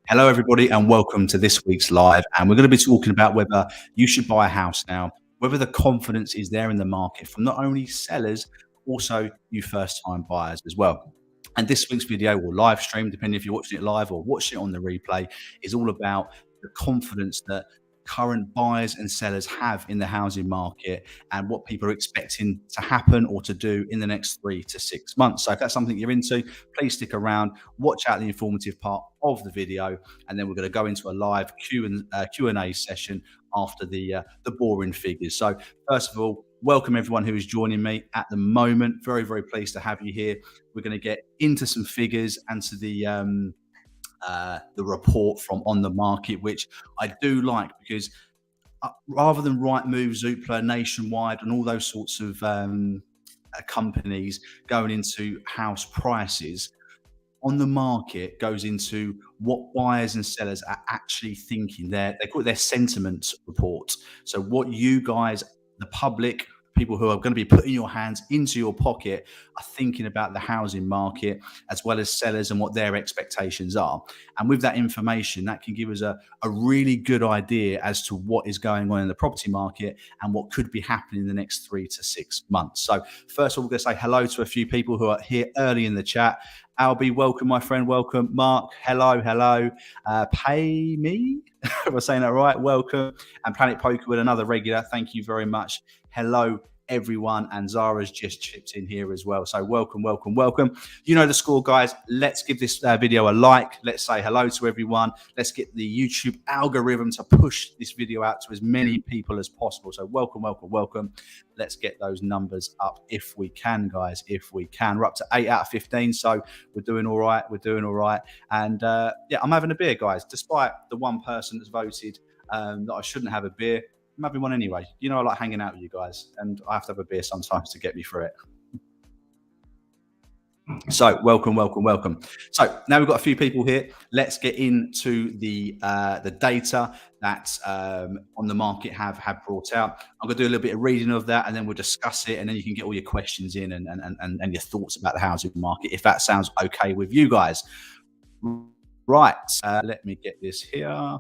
Hello, everybody, and welcome to this week's live. And we're going to be talking about whether you should buy a house now, whether the confidence is there in the market from not only sellers, but also you first-time buyers as well. And this week's video or live stream, depending if you're watching it live or watching it on the replay, is all about the confidence that current buyers and sellers have in the housing market and what people are expecting to happen or to do in the next 3 to 6 months. So if that's something you're into, please stick around, watch out the informative part of the video, and then we're going to go into a live Q&A session after the boring figures. So first of all, welcome everyone who is joining me at the moment. Very, very pleased to have you here. We're going to get into some figures and to the report from On the Market, which I do like because rather than Rightmove, Zoopla, Nationwide, and all those sorts of companies going into house prices, On the Market goes into what buyers and sellers are actually thinking. They call it their sentiment report. So what you guys, the public, people who are going to be putting your hands into your pocket, are thinking about the housing market, as well as sellers and what their expectations are. And with that information, that can give us a really good idea as to what is going on in the property market and what could be happening in the next 3 to 6 months. So first of all, we're going to say hello to a few people who are here early in the chat. Albie, welcome, my friend. Welcome. Mark, hello. Pay me, if I'm saying that right. Welcome. And Planet Poker with another regular. Thank you very much. Hello, everyone. And Zara's just chipped in here as well. So welcome. You know the score, guys. Let's give this video a like. Let's say hello to everyone. Let's get the YouTube algorithm to push this video out to as many people as possible. So welcome. Let's get those numbers up if we can, guys, if we can. We're up to 8 out of 15, so we're doing all right. And yeah, I'm having a beer, guys, despite the one person that's voted that I shouldn't have a beer. I'm having one anyway. You know, I like hanging out with you guys, and I have to have a beer sometimes to get me through it. So welcome. So now we've got a few people here. Let's get into the data that On the Market have brought out. I'm going to do a little bit of reading of that, and then we'll discuss it, and then you can get all your questions in and your thoughts about the housing market, if that sounds okay with you guys. Right. Let me get this here.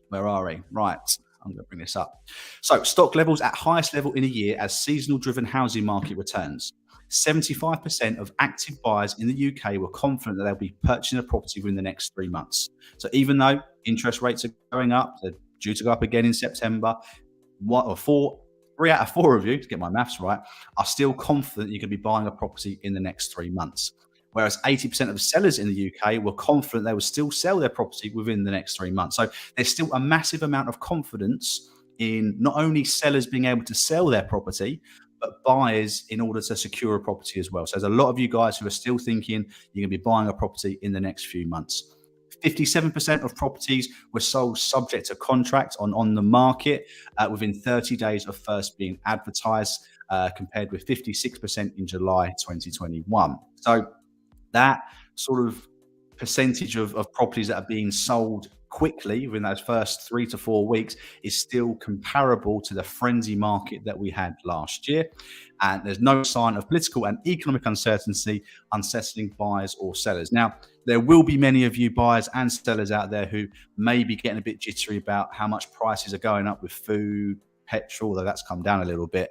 Where are we? Right. I'm going to bring this up. So stock levels at highest level in a year as seasonal driven housing market returns. 75% of active buyers in the UK were confident that they'll be purchasing a property within the next 3 months. So even though interest rates are going up, they're due to go up again in September, 3 out of 4 of you, to get my maths right, are still confident you can be buying a property in the next 3 months. Whereas 80% of sellers in the UK were confident they would still sell their property within the next 3 months. So there's still a massive amount of confidence in not only sellers being able to sell their property, but buyers in order to secure a property as well. So there's a lot of you guys who are still thinking you're going to be buying a property in the next few months. 57% of properties were sold subject to contract on the market within 30 days of first being advertised, compared with 56% in July 2021. So that sort of percentage of properties that are being sold quickly within those first 3 to 4 weeks is still comparable to the frenzy market that we had last year. And there's no sign of political and economic uncertainty unsettling buyers or sellers. Now, there will be many of you buyers and sellers out there who may be getting a bit jittery about how much prices are going up with food, petrol, though that's come down a little bit,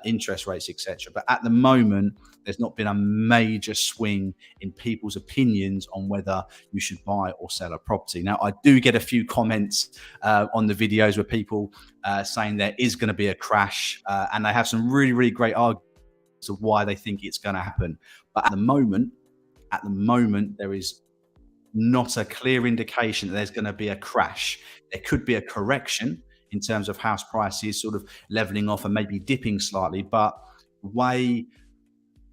interest rates, etc. But at the moment, there's not been a major swing in people's opinions on whether you should buy or sell a property. Now, I do get a few comments on the videos where people saying there is going to be a crash, and they have some really, really great arguments of why they think it's going to happen. But at the moment, there is not a clear indication that there's going to be a crash. There could be a correction in terms of house prices sort of leveling off and maybe dipping slightly, but the way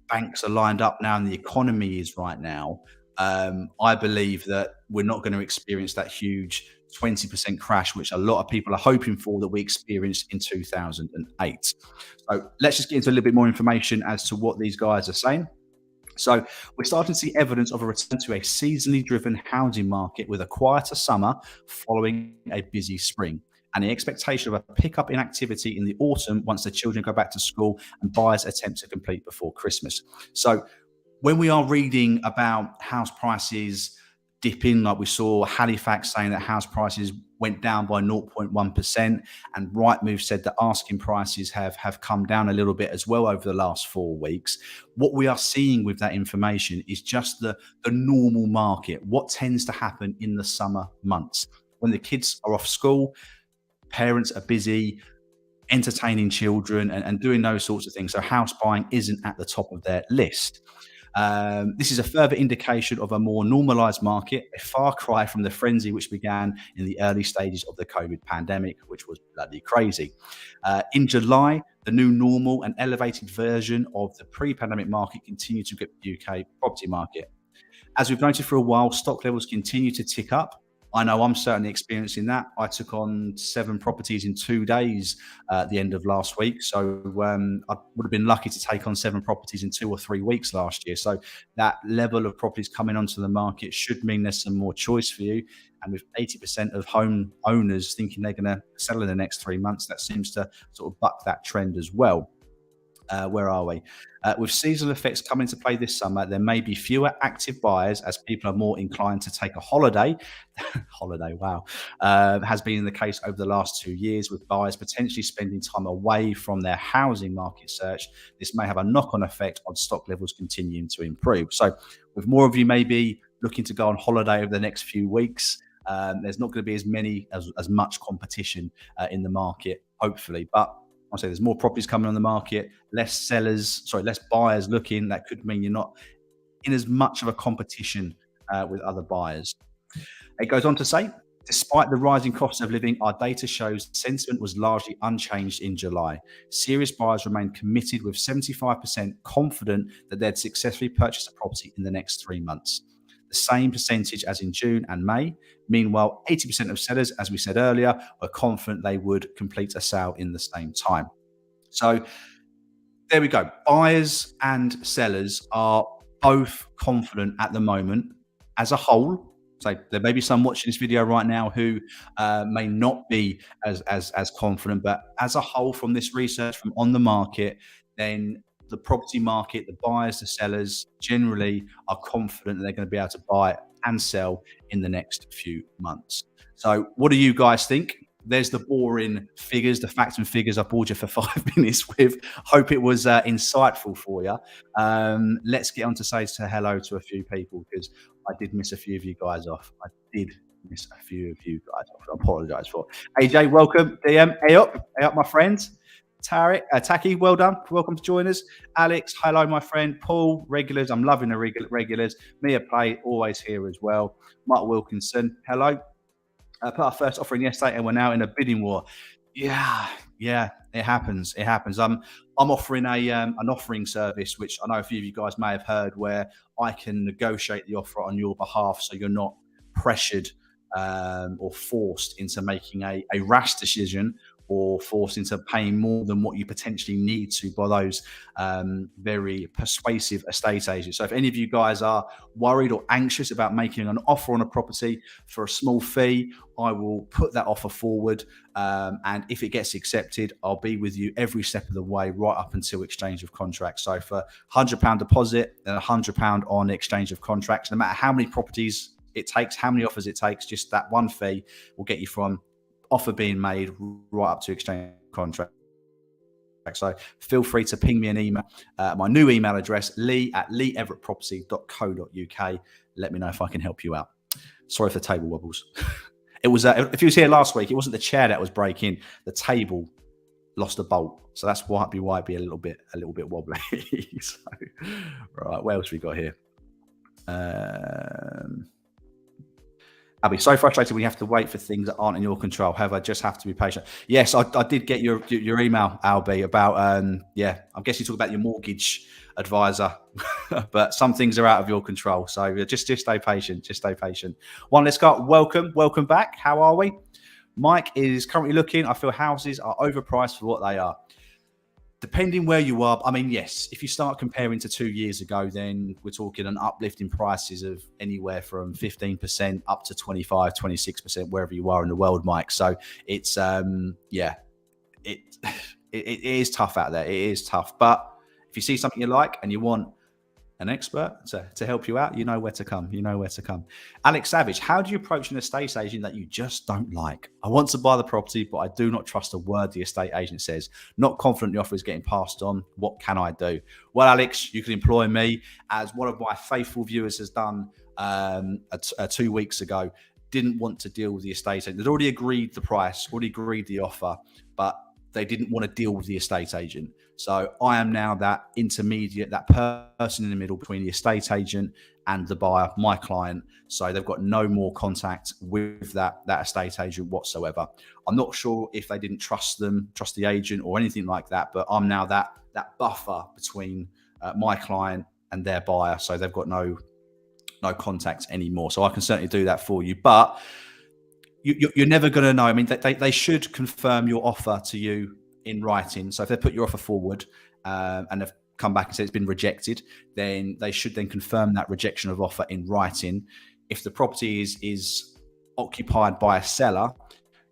banks are lined up now and the economy is right now, I believe that we're not going to experience that huge 20% crash, which a lot of people are hoping for, that we experienced in 2008. So let's just get into a little bit more information as to what these guys are saying. So we're starting to see evidence of a return to a seasonally driven housing market with a quieter summer following a busy spring, and the expectation of a pickup in activity in the autumn once the children go back to school and buyers attempt to complete before Christmas. So when we are reading about house prices dipping, like we saw Halifax saying that house prices went down by 0.1%, and Rightmove said that asking prices have come down a little bit as well over the last 4 weeks. What we are seeing with that information is just the normal market, what tends to happen in the summer months. When the kids are off school, parents are busy entertaining children and doing those sorts of things. So house buying isn't at the top of their list. This is a further indication of a more normalized market, a far cry from the frenzy which began in the early stages of the COVID pandemic, which was bloody crazy. In July, the new normal and elevated version of the pre-pandemic market continued to get the UK property market. As we've noted for a while, stock levels continue to tick up. I know I'm certainly experiencing that. I took on 7 properties in 2 days at the end of last week. So I would have been lucky to take on 7 properties in 2 or 3 weeks last year. So that level of properties coming onto the market should mean there's some more choice for you. And with 80% of home owners thinking they're going to sell in the next 3 months, that seems to sort of buck that trend as well. Where are we? With seasonal effects coming into play this summer, there may be fewer active buyers as people are more inclined to take a holiday. Holiday, wow. Has been the case over the last 2 years, with buyers potentially spending time away from their housing market search. This may have a knock-on effect on stock levels continuing to improve. So with more of you maybe looking to go on holiday over the next few weeks, there's not going to be as much competition in the market, hopefully. But I say there's more properties coming on the market, less buyers looking. That could mean you're not in as much of a competition with other buyers. It goes on to say, despite the rising cost of living, our data shows sentiment was largely unchanged in July. Serious buyers remain committed, with 75% confident that they'd successfully purchase a property in the next 3 months. The same percentage as in June and May. Meanwhile, 80% of sellers, as we said earlier, were confident they would complete a sale in the same time. So there we go. Buyers and sellers are both confident at the moment as a whole. So there may be some watching this video right now who may not be as confident, but as a whole, from this research from on the market, then the property market, the buyers, the sellers generally are confident that they're going to be able to buy and sell in the next few months. So what do you guys think? There's the boring figures, the facts and figures I bored you for 5 minutes with. Hope it was insightful for you. Let's get on to say hello to a few people, because I did miss a few of you guys off. I apologise for. AJ, welcome. DM, hey up, my friend. Taki, well done. Welcome to join us. Alex, hello, my friend. Paul, regulars. I'm loving the regulars. Mia Play, always here as well. Mark Wilkinson, hello. Put our first offering yesterday, and we're now in a bidding war. Yeah, it happens. I'm offering an offering service, which I know a few of you guys may have heard, where I can negotiate the offer on your behalf, so you're not pressured or forced into making a rash decision, or forced into paying more than what you potentially need to by those very persuasive estate agents. So if any of you guys are worried or anxious about making an offer on a property for a small fee, I will put that offer forward. And if it gets accepted, I'll be with you every step of the way, right up until exchange of contracts. So for £100 deposit and £100 on exchange of contracts, no matter how many properties it takes, how many offers it takes, just that one fee will get you from offer being made right up to exchange contract. So feel free to ping me an email. My new email address, lee@leeeverettproperty.co.uk. Let me know if I can help you out. Sorry for the table wobbles. It was if you was here last week, it wasn't the chair that was breaking. The table lost a bolt. So that's why it'd be a little bit wobbly. So, right, what else we got here? I'll be so frustrated when you have to wait for things that aren't in your control. However, I just have to be patient. Yes, I did get your email, Albie, about I'm guessing you talk about your mortgage advisor, but some things are out of your control. So just stay patient. One, let's go. Welcome back. How are we? Mike is currently looking. I feel houses are overpriced for what they are. Depending where you are, I mean, yes, if you start comparing to 2 years ago, then we're talking an uplift in prices of anywhere from 15% up to 25, 26%, wherever you are in the world, Mike. So it's, it is tough out there. It is tough. But if you see something you like and you want an expert to help you out, you know where to come. You know where to come. Alex Savage, how do you approach an estate agent that you just don't like? I want to buy the property, but I do not trust a word the estate agent says. Not confident the offer is getting passed on. What can I do? Well, Alex, you can employ me, as one of my faithful viewers has done 2 weeks ago. Didn't want to deal with the estate agent. They'd already agreed the price, already agreed the offer, but they didn't want to deal with the estate agent. So I am now that intermediate, that person in the middle between the estate agent and the buyer, my client. So they've got no more contact with that estate agent whatsoever. I'm not sure if they didn't trust the agent or anything like that, but I'm now that buffer between my client and their buyer. So they've got no contact anymore. So I can certainly do that for you, but you're never going to know. I mean, they should confirm your offer to you in writing. So if they put your offer forward and have come back and said it's been rejected, then they should then confirm that rejection of offer in writing. If the property is occupied by a seller,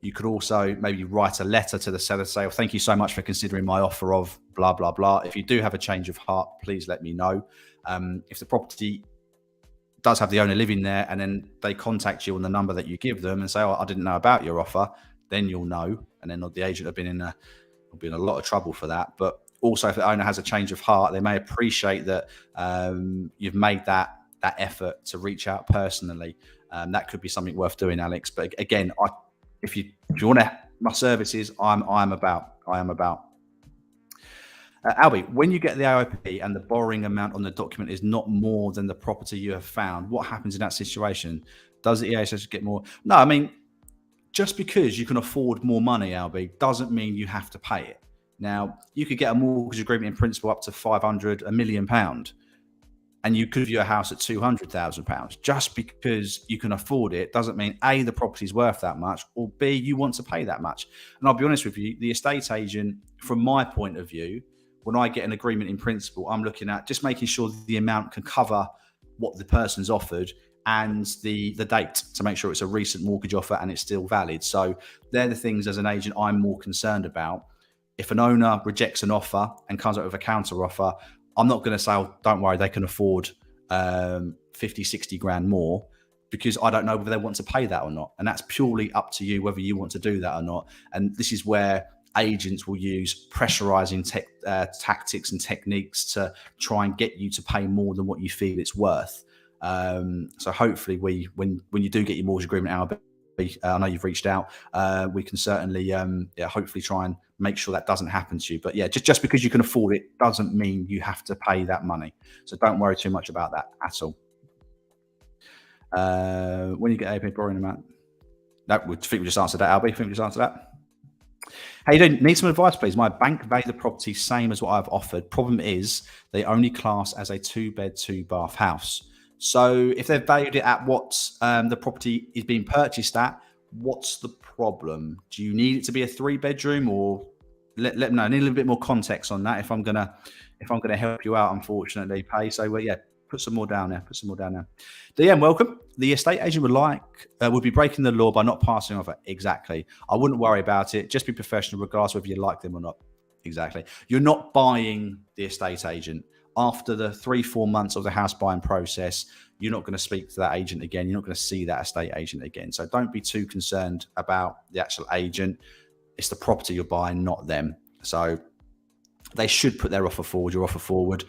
you could also maybe write a letter to the seller, say, oh, thank you so much for considering my offer of blah, blah, blah. If you do have a change of heart, please let me know. If the property does have the owner living there and then they contact you on the number that you give them and say, oh, I didn't know about your offer, then you'll know. And then the agent will be in a lot of trouble for that. But also, if the owner has a change of heart, they may appreciate that you've made that effort to reach out personally. That could be something worth doing, Alex. But again, if you want my services, I am about. Albie, when you get the AOP and the borrowing amount on the document is not more than the property you have found, what happens in that situation? Does the EASS get more? No, I mean, just because you can afford more money, Albie, doesn't mean you have to pay it. Now, you could get a mortgage agreement in principle up to £500, £1 million, and you could view a house at £200,000. Just because you can afford it doesn't mean A, the property's worth that much, or B, you want to pay that much. And I'll be honest with you, the estate agent, from my point of view, when I get an agreement in principle, I'm looking at just making sure the amount can cover what the person's offered and the date to make sure it's a recent mortgage offer and it's still valid. So they're the things as an agent I'm more concerned about. If an owner rejects an offer and comes up with a counter offer, I'm not going to say, oh, don't worry, they can afford 50, 60 grand more, because I don't know whether they want to pay that or not. And that's purely up to you, whether you want to do that or not. And this is where agents will use pressurizing tactics and techniques to try and get you to pay more than what you feel it's worth. So hopefully when you do get your mortgage agreement out, I know you've reached out, we can certainly hopefully try and make sure that doesn't happen to you. But yeah, just because you can afford it doesn't mean you have to pay that money. So don't worry too much about that at all. When you get AP borrowing amount, I think we just answered that, Albie. I think we just answered that. Hey, you don't need some advice, please. My bank valued the property same as what I've offered. Problem is, they only class as a 2-bed, 2-bath house. So if they've valued it at what the property is being purchased at, what's the problem? Do you need it to be a 3-bedroom, or let them know? I need a little bit more context on that if I'm gonna help you out, unfortunately, Pay. So yeah, put some more down there. DM, welcome. The estate agent would be breaking the law by not passing offer. Exactly. I wouldn't worry about it. Just be professional, regardless of whether you like them or not. Exactly. You're not buying the estate agent. After the 3-4 months of the house buying process, you're not going to speak to that agent again. You're not going to see that estate agent again. So don't be too concerned about the actual agent. It's the property you're buying, not them. So they should put their offer forward, your offer forward.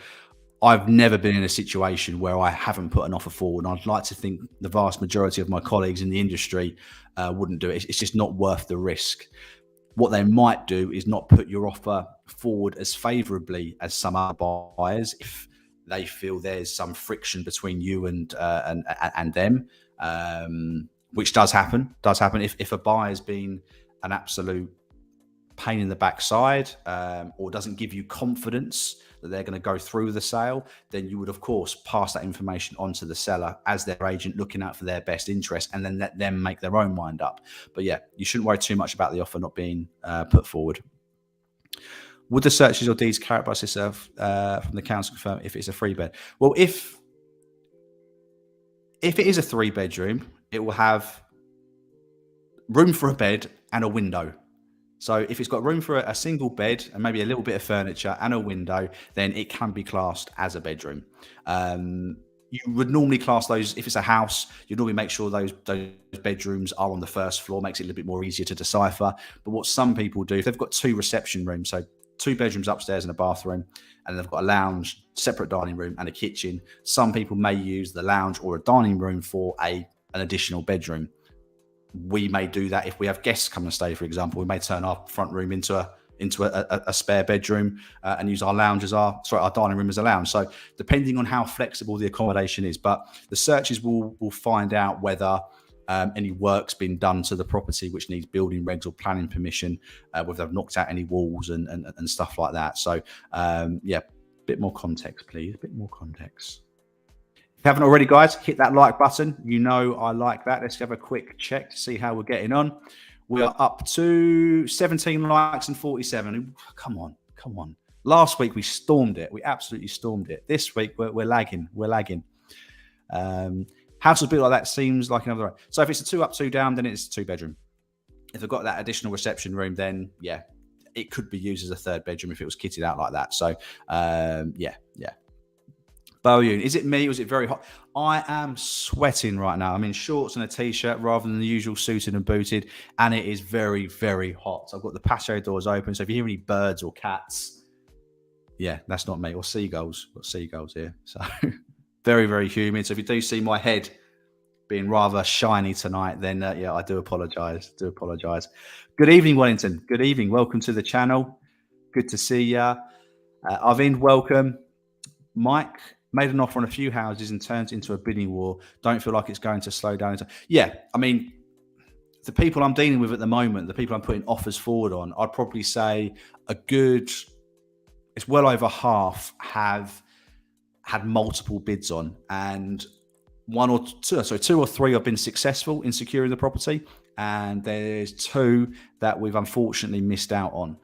I've never been in a situation where I haven't put an offer forward. And I'd like to think the vast majority of my colleagues in the industry wouldn't do it. It's just not worth the risk. What they might do is not put your offer forward as favorably as some other buyers if they feel there's some friction between you and them, which does happen. If a buyer's been an absolute pain in the backside or doesn't give you confidence that they're going to go through the sale, then you would of course pass that information on to the seller as their agent, looking out for their best interest, and then let them make their own mind up. But yeah, you shouldn't worry too much about the offer not being put forward. Would the searches or deeds carried by yourself from the council confirm if it's a 3-bed? Well, if it is a 3-bedroom, it will have room for a bed and a window. So if it's got room for a single bed and maybe a little bit of furniture and a window, then it can be classed as a bedroom. You would normally class those, if it's a house, you'd normally make sure those bedrooms are on the first floor, makes it a little bit more easier to decipher. But what some people do, if they've got two reception rooms, so two bedrooms upstairs and a bathroom, and they've got a lounge, separate dining room and a kitchen, some people may use the lounge or a dining room for an additional bedroom. We may do that if we have guests come and stay, for example. We may turn our front room into a spare bedroom and use our lounge as our dining room as a lounge. So depending on how flexible the accommodation is, but the searches will find out whether any work's been done to the property which needs building regs or planning permission, whether they've knocked out any walls and stuff like that. So yeah, a bit more context, please. A bit more context. If you haven't already, guys, hit that like button. You know I like that. Let's have a quick check to see how we're getting on. We are up to 17 likes and 47. Come on. Last week we stormed it. We absolutely stormed it. This week we're lagging. Houses built like that seems like another. So if it's a 2 up, 2 down, then it's a 2-bedroom. If they've got that additional reception room, then yeah, it could be used as a 3rd bedroom if it was kitted out like that. So yeah. Valuation, is it me or is it very hot? I am sweating right now. I'm in shorts and a t-shirt rather than the usual suited and booted, and it is very, very hot. I've got the patio doors open, so if you hear any birds or cats, yeah, that's not me. Or seagulls. Got seagulls here. So very, very humid. So if you do see my head being rather shiny tonight, then yeah, I do apologise. Good evening, Wellington. Good evening. Welcome to the channel. Good to see you. Arvind, welcome. Mike made an offer on a few houses and turns into a bidding war. Don't feel like it's going to slow down. Yeah, I mean, the people I'm dealing with at the moment, the people I'm putting offers forward on, I'd probably say it's well over half have had multiple bids on, and 2 or 3 have been successful in securing the property, and there's 2 that we've unfortunately missed out on.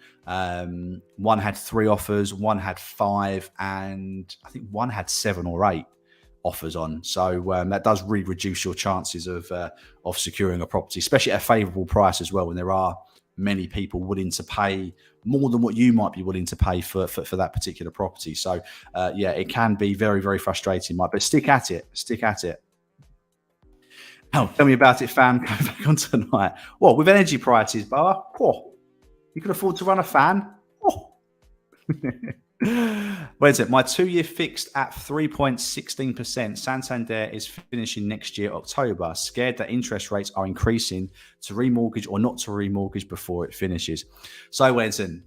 One had 3 offers, one had 5, and I think one had 7 or 8 offers on. So that does really reduce your chances of securing a property, especially at a favourable price as well, when there are many people willing to pay more than what you might be willing to pay for that particular property. So yeah, it can be very, very frustrating, Mike, but stick at it. Oh, tell me about it, fam. Go back on tonight. Well, with energy prices, Bar, you can afford to run a fan. Wait a second. My 2-year fixed at 3.16%. Santander is finishing next year, October. Scared that interest rates are increasing to remortgage or not to remortgage before it finishes. So, Wellington,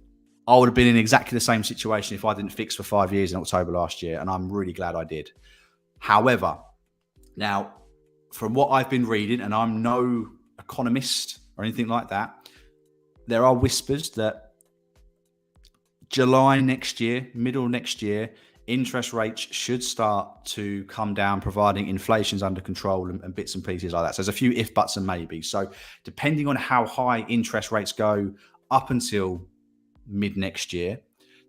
I would have been in exactly the same situation if I didn't fix for 5 years in October last year, and I'm really glad I did. However, now, from what I've been reading, and I'm no economist or anything like that, there are whispers that July next year, middle next year, interest rates should start to come down, providing inflation's under control and bits and pieces like that. So there's a few if, buts and maybes. So depending on how high interest rates go up until mid next year,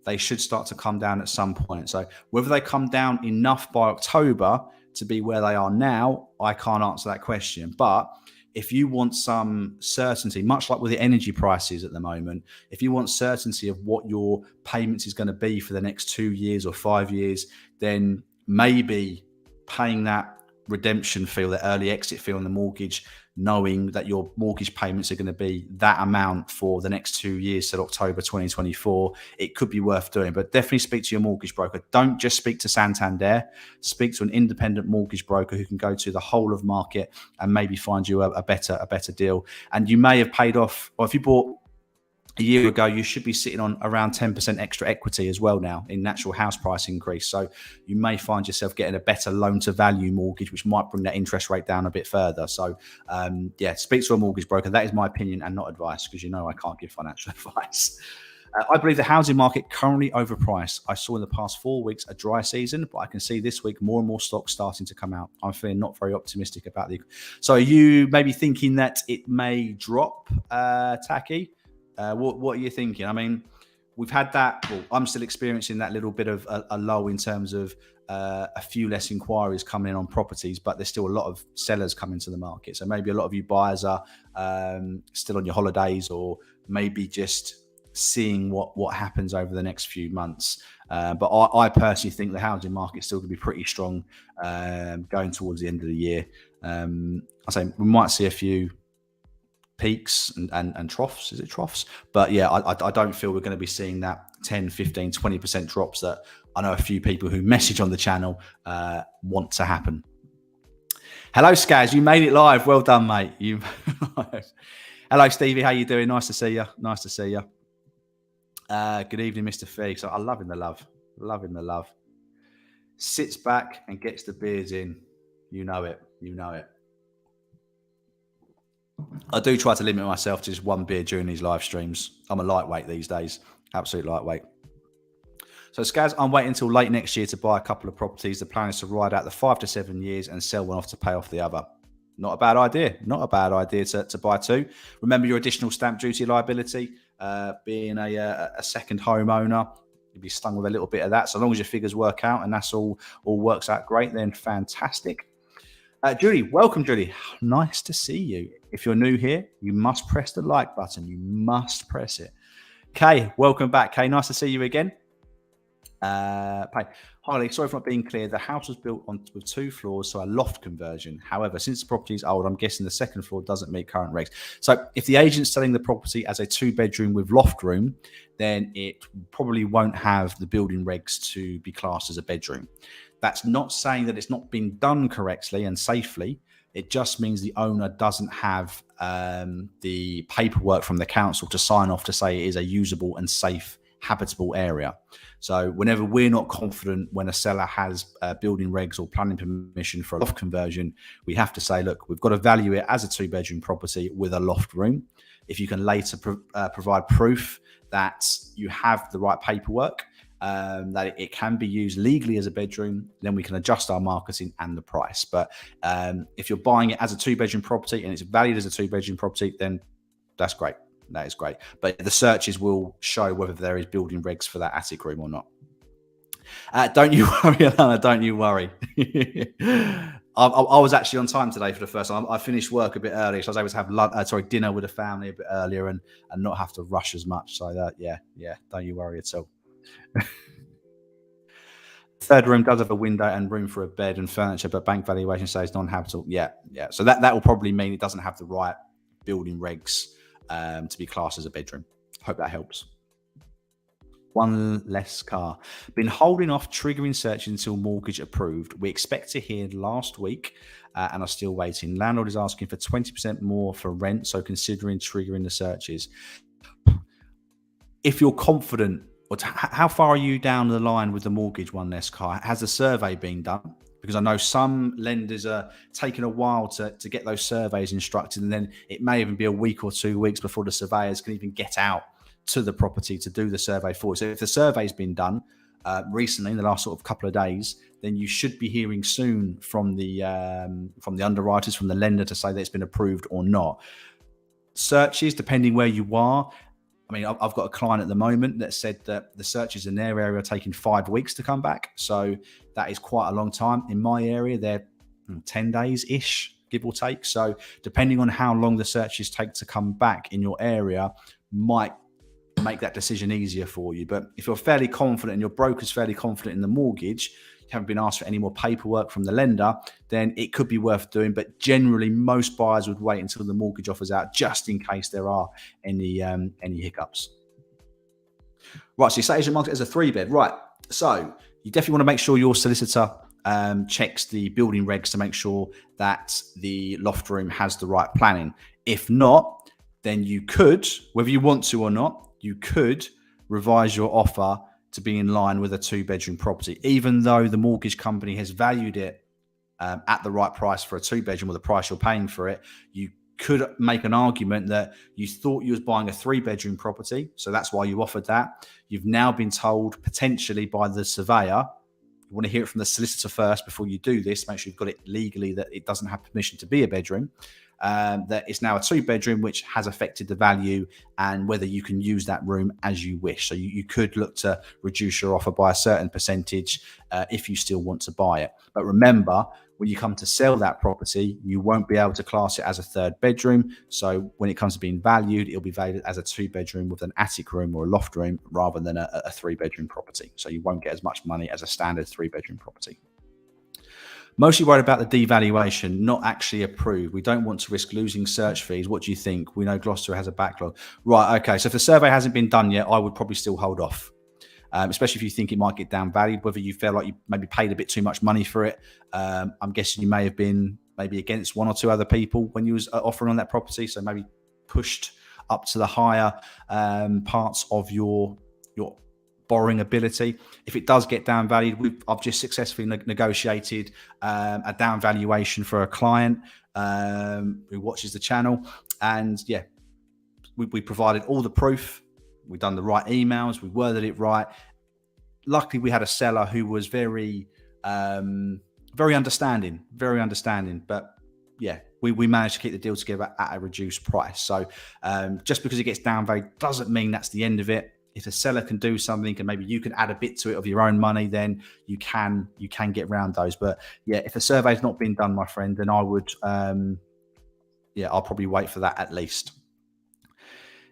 they should start to come down at some point. So whether they come down enough by October to be where they are now, I can't answer that question. But if you want some certainty, much like with the energy prices at the moment, if you want certainty of what your payments is going to be for the next 2 years or 5 years, then maybe paying that redemption fee, the early exit fee on the mortgage, knowing that your mortgage payments are going to be that amount for the next 2 years till October 2024, it could be worth doing. But definitely speak to your mortgage broker. Don't just speak to Santander. Speak to an independent mortgage broker who can go to the whole of market and maybe find you a better deal. And you may have paid off, or if you bought a year ago, you should be sitting on around 10% extra equity as well now in natural house price increase. So you may find yourself getting a better loan to value mortgage, which might bring that interest rate down a bit further. So yeah, speak to a mortgage broker. That is my opinion and not advice, because you know I can't give financial advice. I believe the housing market currently overpriced. I saw in the past 4 weeks a dry season, but I can see this week more and more stocks starting to come out. I'm feeling not very optimistic about the. So are you maybe thinking that it may drop, Taki? What are you thinking? I mean, we've had that. Well, I'm still experiencing that little bit of a lull in terms of a few less inquiries coming in on properties, but there's still a lot of sellers coming to the market. So maybe a lot of you buyers are still on your holidays, or maybe just seeing what happens over the next few months. But I personally think the housing market's still going to be pretty strong going towards the end of the year. I say we might see a few peaks and troughs. Is it troughs? But yeah, I don't feel we're going to be seeing that 10, 15, 20% drops that I know a few people who message on the channel want to happen. Hello, Skaz. You made it live. Well done, mate. Hello, Stevie. How you doing? Nice to see you. Nice to see you. Good evening, Mr. Fee. So I'm loving the love. Loving the love. Sits back and gets the beers in. You know it. You know it. I do try to limit myself to just one beer during these live streams. I'm a lightweight these days. Absolute lightweight. So, Skaz, I'm waiting until late next year to buy a couple of properties. The plan is to ride out the 5 to 7 years and sell one off to pay off the other. Not a bad idea. Not a bad idea to buy two. Remember your additional stamp duty liability. Being a second homeowner, you'll be stung with a little bit of that. So long as your figures work out and that's all works out great, then fantastic. Judy, welcome, Judy. Nice to see you. If you're new here, you must press the like button. You must press it. Kay, welcome back. Kay, nice to see you again. Harley, sorry for not being clear. The house was built with 2 floors, so a loft conversion. However, since the property is old, I'm guessing the second floor doesn't meet current regs. So if the agent's selling the property as a 2-bedroom with loft room, then it probably won't have the building regs to be classed as a bedroom. That's not saying that it's not been done correctly and safely. It just means the owner doesn't have the paperwork from the council to sign off to say it is a usable and safe habitable area. So whenever we're not confident when a seller has building regs or planning permission for a loft conversion, we have to say, look, we've got to value it as a 2-bedroom property with a loft room. If you can later provide proof that you have the right paperwork, that it can be used legally as a bedroom, then we can adjust our marketing and the price. But if you're buying it as a 2-bedroom property and it's valued as a 2-bedroom property, then that's great. That is great. But the searches will show whether there is building regs for that attic room or not. Don't you worry, Alana. Don't you worry. I was actually on time today for the first time. I finished work a bit early, so I was able to have dinner with the family a bit earlier and not have to rush as much. So yeah, don't you worry at all. Third room does have a window and room for a bed and furniture, but bank valuation says non-habitable. Yeah. So that will probably mean it doesn't have the right building regs to be classed as a bedroom. Hope that helps. One less car. Been holding off triggering searches until mortgage approved. We expect to hear last week and are still waiting. Landlord is asking for 20% more for rent, so considering triggering the searches. If you're confident, how far are you down the line with the mortgage one less car? Has the survey been done? Because I know some lenders are taking a while to get those surveys instructed, and then it may even be a week or 2 weeks before the surveyors can even get out to the property to do the survey for you. So if the survey's been done recently in the last sort of couple of days, then you should be hearing soon from the underwriters, from the lender, to say that it's been approved or not. Searches, depending where you are. I mean, I've got a client at the moment that said that the searches in their area are taking 5 weeks to come back. So that is quite a long time. In my area, they're 10 days-ish, give or take. So depending on how long the searches take to come back in your area might make that decision easier for you. But if you're fairly confident and your broker's fairly confident in the mortgage, you haven't been asked for any more paperwork from the lender, then it could be worth doing. But generally, most buyers would wait until the mortgage offer's out, just in case there are any hiccups. Right, so you say agent market as a 3-bed. Right, so you definitely want to make sure your solicitor checks the building regs to make sure that the loft room has the right planning. If not, then you could, whether you want to or not, you could revise your offer to be in line with a 2-bedroom property, even though the mortgage company has valued it at the right price for a 2-bedroom, or the price you're paying for it. You could make an argument that you thought you was buying a 3-bedroom property, so that's why you offered that. You've now been told potentially by the surveyor, You want to hear it from the solicitor first before you do this. Make sure you've got it legally that it doesn't have permission to be a bedroom. That it's now a 2-bedroom, which has affected the value and whether you can use that room as you wish. So you could look to reduce your offer by a certain percentage if you still want to buy it. But remember, when you come to sell that property, you won't be able to class it as a 3rd bedroom. So when it comes to being valued, it'll be valued as a 2-bedroom with an attic room or a loft room rather than a 3-bedroom property. So you won't get as much money as a standard 3-bedroom property. Mostly worried about the devaluation, not actually approved. We don't want to risk losing search fees. What do you think? We know Gloucester has a backlog. Right, okay. So if the survey hasn't been done yet, I would probably still hold off, especially if you think it might get downvalued, whether you feel like you maybe paid a bit too much money for it. I'm guessing you may have been maybe against 1 or 2 other people when you was offering on that property. So maybe pushed up to the higher parts of your borrowing ability. If it does get down valued, I've just successfully negotiated a down valuation for a client who watches the channel, and yeah, we provided all the proof. We've done the right emails. We worded it right. Luckily, we had a seller who was very understanding. But yeah, we managed to keep the deal together at a reduced price. So just because it gets down valued doesn't mean that's the end of it. If a seller can do something and maybe you can add a bit to it of your own money, then you can get around those. But yeah, if a survey's not been done, my friend, then I would, I'll probably wait for that at least.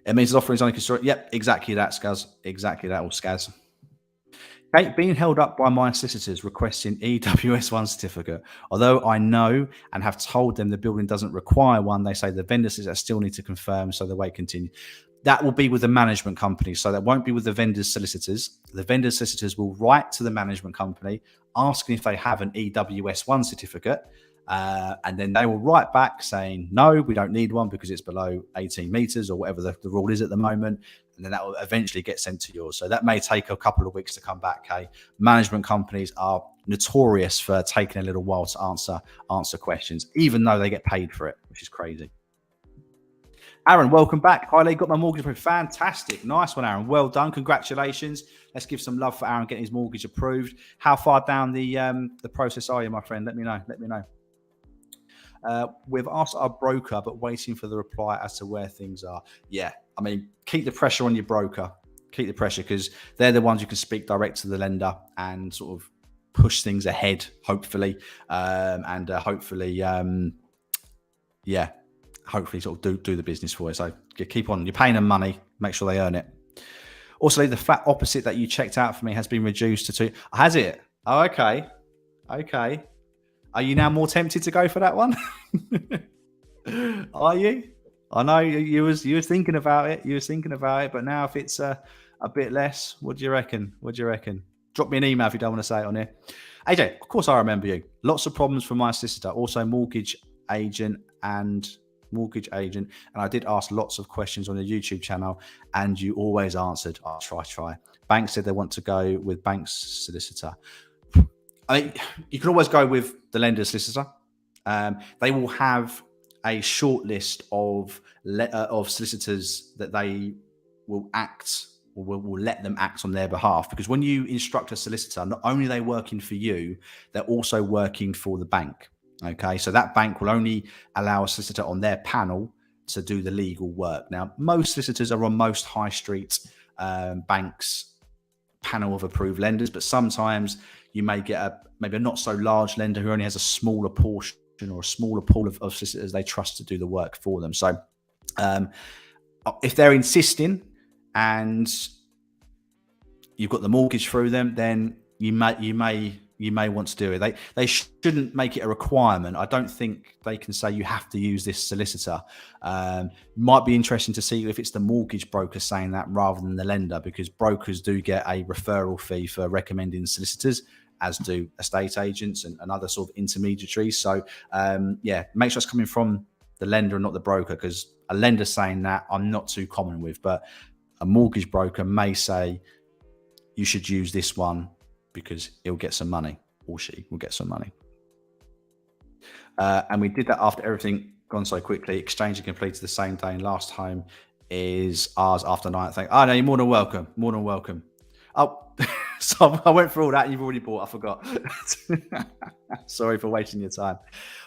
It means the offer is only constructed. Yep, exactly that, Skaz. Exactly that, all Skaz. Okay, being held up by my solicitors requesting EWS1 certificate. Although I know and have told them the building doesn't require one, they say the vendor solicitors still need to confirm, so the wait continues. That will be with the management company, so that won't be with the vendor's solicitors. The vendor's solicitors will write to the management company asking if they have an EWS1 certificate, and then they will write back saying, no, we don't need one because it's below 18 meters or whatever the rule is at the moment, and then that will eventually get sent to yours. So that may take a couple of weeks to come back. Okay, management companies are notorious for taking a little while to answer questions, even though they get paid for it, which is crazy. Aaron, welcome back. Hi, Lee. Got my mortgage approved. Fantastic. Nice one, Aaron. Well done. Congratulations. Let's give some love for Aaron getting his mortgage approved. How far down the process are you, my friend? Let me know. We've asked our broker, but waiting for the reply as to where things are. Yeah, I mean, keep the pressure on your broker. Keep the pressure because they're the ones who can speak direct to the lender and sort of push things ahead, hopefully. Hopefully sort of do the business for you. So keep on. You're paying them money. Make sure they earn it. Also, the flat opposite that you checked out for me has been reduced to 2. Has it? Oh, okay. Okay. Are you now more tempted to go for that one? Are you? I know you was thinking about it. But now if it's a bit less, what do you reckon? Drop me an email if you don't want to say it on here. AJ, of course I remember you. Lots of problems from my solicitor. Also mortgage agent, and I did ask lots of questions on the YouTube channel, and you always answered, I'll try. Bank said they want to go with bank's solicitor. I mean, you can always go with the lender's solicitor. They will have a short list of solicitors that they will act or will let them act on their behalf, because when you instruct a solicitor, not only are they working for you, they're also working for the bank. Okay, so that bank will only allow a solicitor on their panel to do the legal work. Now, most solicitors are on most high street banks' panel of approved lenders, but sometimes you may get maybe a not so large lender who only has a smaller portion or a smaller pool of solicitors they trust to do the work for them. So if they're insisting and you've got the mortgage through them, then you may want to do it. They shouldn't make it a requirement. I don't think they can say you have to use this solicitor. Might be interesting to see if it's the mortgage broker saying that rather than the lender, because brokers do get a referral fee for recommending solicitors, as do estate agents and other sort of intermediaries. So make sure it's coming from the lender and not the broker, because a lender saying that I'm not too common with, but a mortgage broker may say you should use this one because he'll get some money, or she will get some money. And we did that after everything gone so quickly. Exchange and completed the same day, and last home is ours after night. Oh no, you're more than welcome. Oh, So I went through all that. You've already bought. I forgot. Sorry for wasting your time.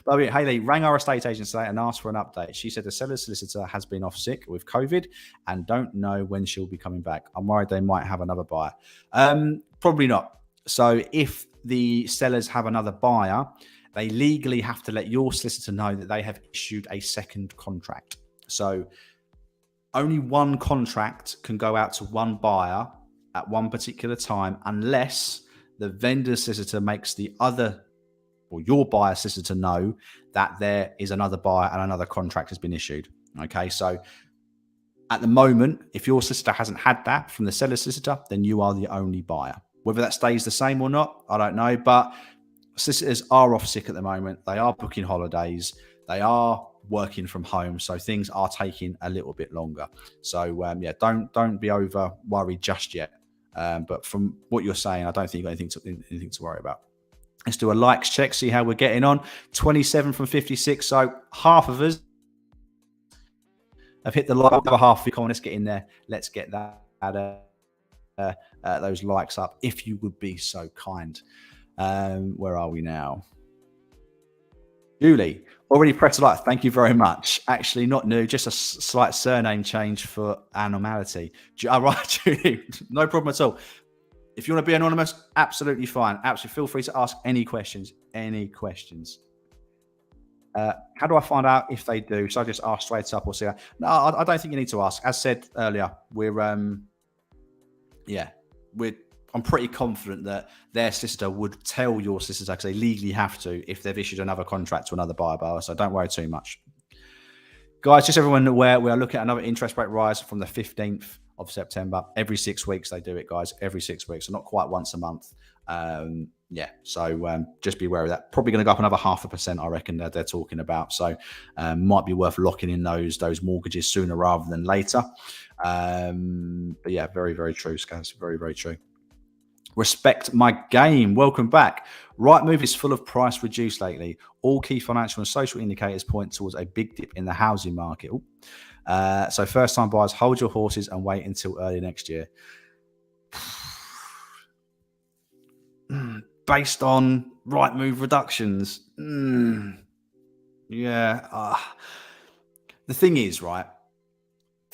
But Hayley rang our estate agent today and asked for an update. She said the seller's solicitor has been off sick with COVID and don't know when she'll be coming back. I'm worried they might have another buyer. Probably not. So if the sellers have another buyer, they legally have to let your solicitor know that they have issued a second contract. So only one contract can go out to one buyer at one particular time unless the vendor solicitor makes the other or your buyer solicitor know that there is another buyer and another contract has been issued. Okay, so at the moment, if your solicitor hasn't had that from the seller solicitor, then you are the only buyer. Whether that stays the same or not, I don't know, but solicitors are off sick at the moment. They are booking holidays. They are working from home, so things are taking a little bit longer. So yeah, don't be over worried just yet. But from what you're saying, I don't think you've got anything to worry about. Let's do a likes check, see how we're getting on. 27 from 56, so half of us have hit the like. The other half, come on, let's get in there. Let's get those likes up, if you would be so kind. Where are we now? Julie, already pressed a like. Thank you very much. Actually, not new, just a slight surname change for anomality. All right, Julie, no problem at all. If you want to be anonymous, absolutely fine. Absolutely, feel free to ask any questions. Any questions. How do I find out if they do? So I just ask straight up or see? No, I don't think you need to ask. As said earlier, I'm pretty confident that their solicitor would tell your solicitor, because they legally have to, if they've issued another contract to another buyer. So don't worry too much. Guys, just everyone aware, we are looking at another interest rate rise from the 15th of September. Every 6 weeks they do it, guys. Every 6 weeks. So not quite once a month. So just be aware of that. Probably going to go up another 0.5%, I reckon, that they're talking about. So might be worth locking in those mortgages sooner rather than later. But yeah, very, very true, guys. Very, very true. Respect my game. Welcome back. Rightmove is full of price reduced lately. All key financial and social indicators point towards a big dip in the housing market. So first time buyers, hold your horses and wait until early next year. Based on Rightmove reductions. The thing is, right,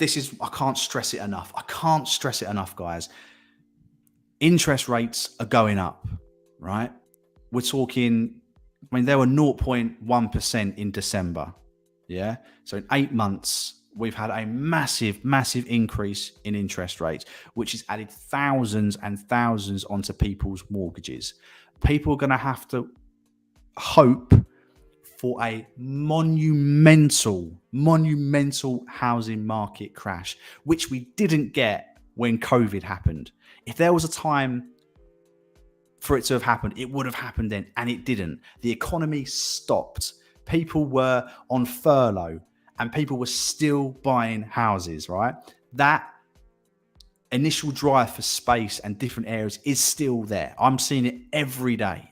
I can't stress it enough. I can't stress it enough, guys. Interest rates are going up, right? We're talking, there were 0.1% in December. Yeah. So in 8 months, we've had a massive, massive increase in interest rates, which has added thousands and thousands onto people's mortgages. People are going to have to hope for a monumental housing market crash, which we didn't get when COVID happened. If there was a time for it to have happened, it would have happened then, and it didn't. The economy stopped. People were on furlough and people were still buying houses, right? That initial drive for space and different areas is still there. I'm seeing it every day.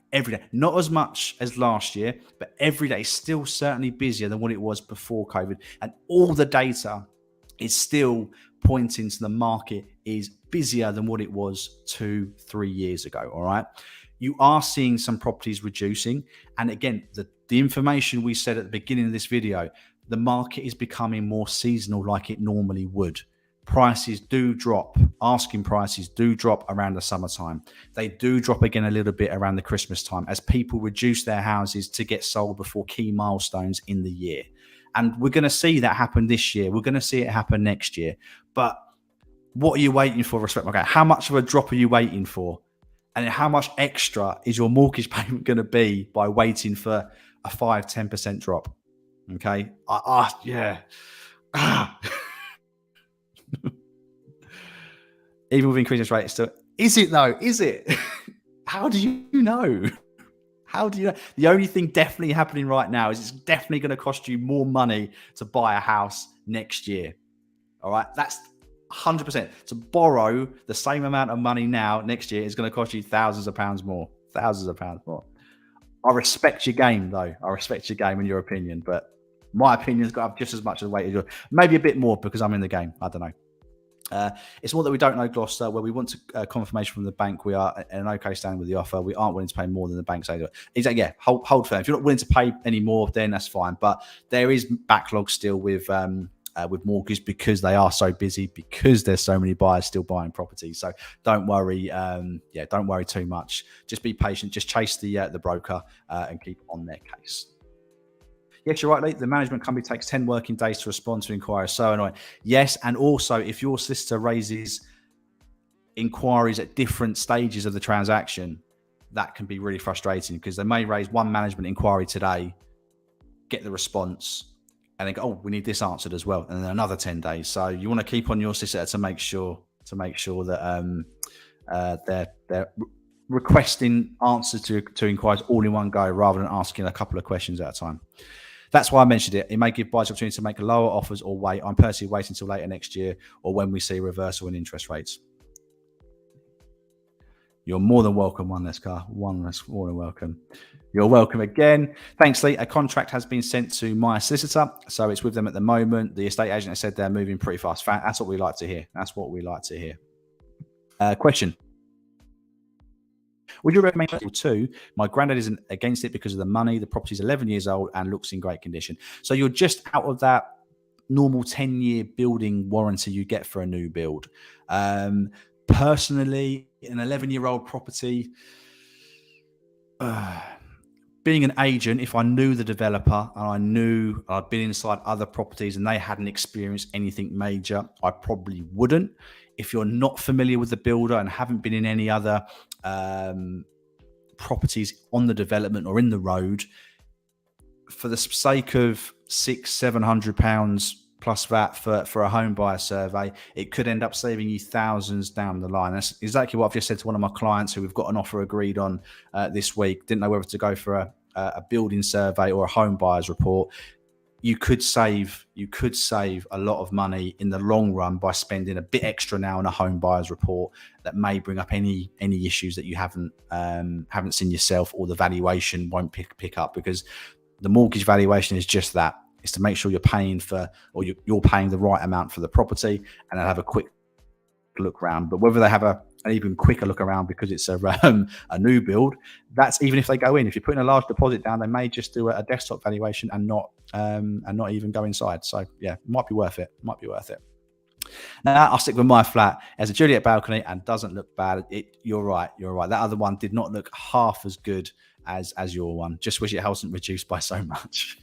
Not as much as last year, but every day, still certainly busier than what it was before COVID. And all the data is still pointing to the market is busier than what it was 2-3 years ago. All right. You are seeing some properties reducing. And again, the information we said at the beginning of this video, the market is becoming more seasonal like it normally would. Prices do drop. Asking prices do drop around the summertime. They do drop again a little bit around the Christmas time as people reduce their houses to get sold before key milestones in the year. And we're going to see that happen this year. We're going to see it happen next year. But what are you waiting for? Respect my game. How much of a drop are you waiting for? And how much extra is your mortgage payment going to be by waiting for a 5-10% drop? Okay. Even with increasing rates, still is it though? Is it? How do you know? How do you know? The only thing definitely happening right now is it's definitely going to cost you more money to buy a house next year. All right, that's 100%. To borrow the same amount of money now next year is going to cost you thousands of pounds more. I respect your game, though. I respect your game and your opinion, but my opinion's got up just as much as weight as yours. Maybe a bit more because I'm in the game. I don't know. It's more that we don't know, Gloucester, where we want confirmation from the bank we are at an okay standing with the offer. We aren't willing to pay more than the bank says. Exactly, yeah, hold firm. If you're not willing to pay any more, then that's fine. But there is backlog still with mortgage because they are so busy, because there's so many buyers still buying properties. So don't worry, don't worry too much. Just be patient. Just chase the broker and keep on their case. Yes, you're right, Lee. The management company takes 10 working days to respond to inquiries. So annoying. Yes, and also if your solicitor raises inquiries at different stages of the transaction, that can be really frustrating because they may raise one management inquiry today, get the response, and then go, oh, we need this answered as well, and then another 10 days. So you want to keep on your solicitor to make sure that they're requesting answers to inquiries all in one go rather than asking a couple of questions at a time. That's why I mentioned it. It may give buyers the opportunity to make lower offers or wait. I'm personally waiting until later next year or when we see a reversal in interest rates. You're more than welcome, One Less Car. One less, more than welcome. You're welcome again. Thanks, Lee. A contract has been sent to my solicitor, so it's with them at the moment. The estate agent has said they're moving pretty fast. That's what we like to hear. That's what we like to hear. Question. Would you recommend two? My granddad isn't against it because of the money. The property's 11 years old and looks in great condition. So you're just out of that normal 10-year building warranty you get for a new build. Personally, an 11-year-old property, being an agent, if I knew the developer and I knew I'd been inside other properties and they hadn't experienced anything major, I probably wouldn't. If you're not familiar with the builder and haven't been in any other properties on the development or in the road, for the sake of £600-700 plus VAT for a home buyer survey, it could end up saving you thousands down the line. That's exactly what I've just said to one of my clients who we've got an offer agreed on this week. Didn't know whether to go for a building survey or a home buyer's report. You could save a lot of money in the long run by spending a bit extra now on a home buyer's report that may bring up any issues that you haven't seen yourself, or the valuation won't pick up, because the mortgage valuation is just that. It's to make sure you're paying you're paying the right amount for the property, and they'll have a quick look around. But whether they have an even quicker look around because it's a new build, that's even if they go in. If you're putting a large deposit down, they may just do a desktop valuation and not even go inside. So yeah, might be worth it. Now I'll stick with my flat. As a Juliet balcony and doesn't look bad. You're right. That other one did not look half as good as your one. Just wish it wasn't reduced by so much.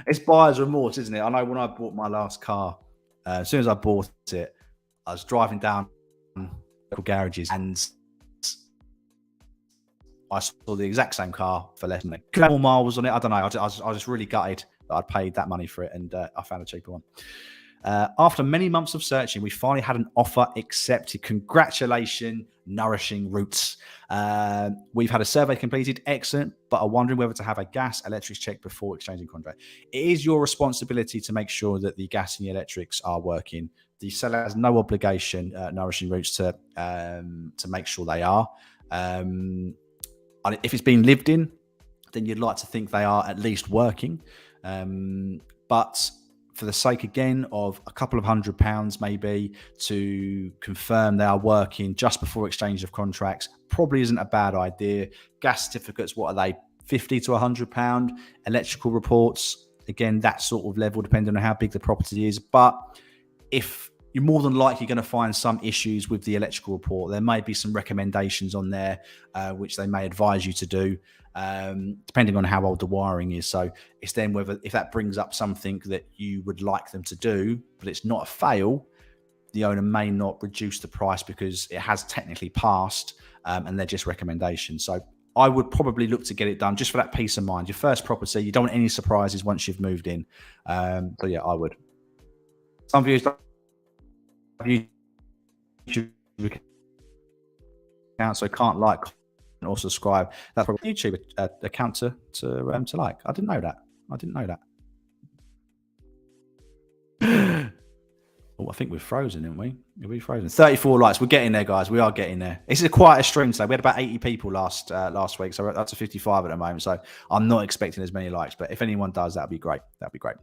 It's buyer's remorse, isn't it? I know when I bought my last car, as soon as I bought it, I was driving down local garages and I saw the exact same car for less than more miles on it. I don't know. I was just really gutted that I'd paid that money for it, and I found a cheaper one. After many months of searching, we finally had an offer accepted. Congratulations, Nourishing Roots. We've had a survey completed. Excellent, but I'm wondering whether to have a gas electrics check before exchanging contract. It is your responsibility to make sure that the gas and the electrics are working. The seller has no obligation, Nourishing Roots, to make sure they are. If it's been lived in, then you'd like to think they are at least working. But for the sake, again, of a couple of £100 maybe to confirm they are working just before exchange of contracts, probably isn't a bad idea. Gas certificates, what are they? £50 to £100. Electrical reports, again, that sort of level, depending on how big the property is. But if you're more than likely going to find some issues with the electrical report, there may be some recommendations on there, which they may advise you to do, depending on how old the wiring is. So it's then whether, if that brings up something that you would like them to do, but it's not a fail, the owner may not reduce the price because it has technically passed, and they're just recommendations. So I would probably look to get it done just for that peace of mind. Your first property, you don't want any surprises once you've moved in. So yeah, I would. Some viewers don't have YouTube account, so can't like or subscribe. That's probably YouTube account to like. I didn't know that. Oh, I think we're frozen, aren't we? Are we frozen? 34 likes. We're getting there, guys. We are getting there. This is quite a stream today. We had about 80 people last week, so we're up to 55 at the moment. So I'm not expecting as many likes, but if anyone does, that'd be great. That'd be great.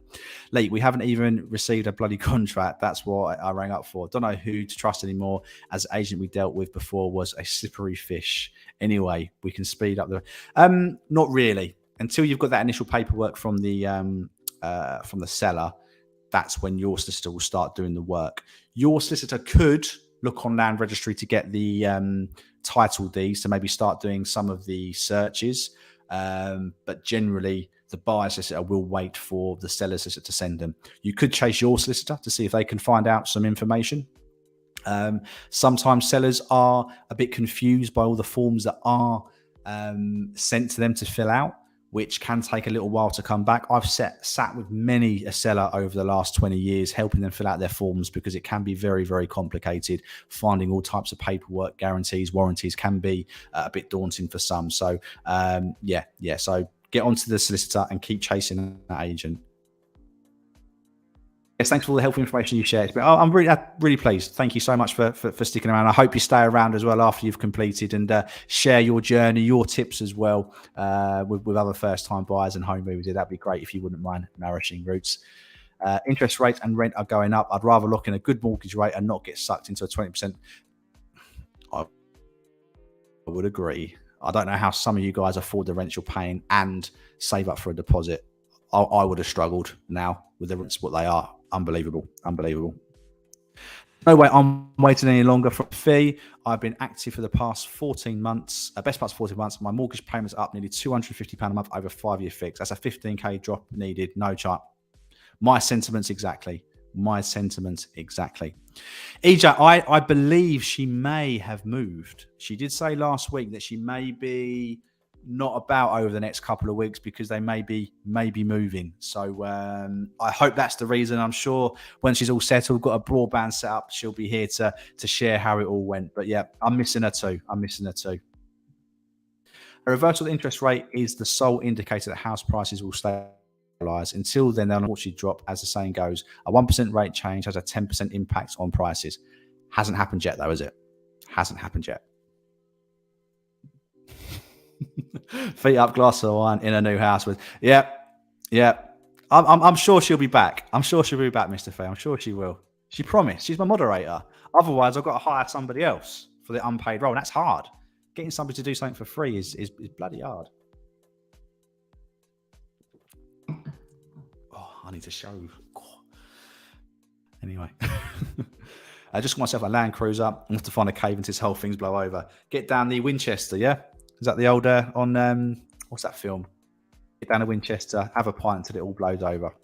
Lee, we haven't even received a bloody contract. That's what I rang up for. Don't know who to trust anymore. As the agent we dealt with before was a slippery fish. Anyway, we can speed up the. Not really. Until you've got that initial paperwork from the seller, that's when your solicitor will start doing the work. Your solicitor could look on land registry to get the title deeds to maybe start doing some of the searches. But generally, the buyer solicitor will wait for the seller solicitor to send them. You could chase your solicitor to see if they can find out some information. Sometimes sellers are a bit confused by all the forms that are sent to them to fill out, which can take a little while to come back. I've sat with many a seller over the last 20 years, helping them fill out their forms because it can be very, very complicated. Finding all types of paperwork, guarantees, warranties can be a bit daunting for some. So, So get onto the solicitor and keep chasing that agent. Yes, thanks for all the helpful information you shared. I'm really pleased. Thank you so much for sticking around. I hope you stay around as well after you've completed and share your journey, your tips as well with other first-time buyers and home movers. That'd be great if you wouldn't mind nourishing roots. Interest rates and rent are going up. I'd rather lock in a good mortgage rate and not get sucked into a 20%. I would agree. I don't know how some of you guys afford the rents you're paying and save up for a deposit. I would have struggled now with the rents what they are. Unbelievable. No way I'm waiting any longer for a fee. I've been active for the past 14 months, best part of 14 months. My mortgage payment's up nearly £250 a month over a 5-year fix. That's a 15k drop needed. No chart. My sentiments exactly. EJ, I believe she may have moved. She did say last week that she may be not about over the next couple of weeks because they may be moving. So I hope that's the reason. I'm sure when she's all settled, got a broadband set up, she'll be here to share how it all went. But yeah, I'm missing her too. A reversal of the interest rate is the sole indicator that house prices will stabilise. Until then, they'll unfortunately drop. As the saying goes, a 1% rate change has a 10% impact on prices. Hasn't happened yet though, is it? Hasn't happened yet. Feet up, glass of wine in a new house with I'm sure she'll be back. Mr. Fay. I'm sure she will. She promised. She's my moderator. Otherwise, I've got to hire somebody else for the unpaid role. And that's hard. Getting somebody to do something for free is bloody hard. Oh, I need to show. Anyway. I just got myself a Land Cruiser. I have to find a cave until this whole thing's blow over. Get down the Winchester, yeah? Is that the old on what's that film? Get down to Winchester, have a pint until it all blows over.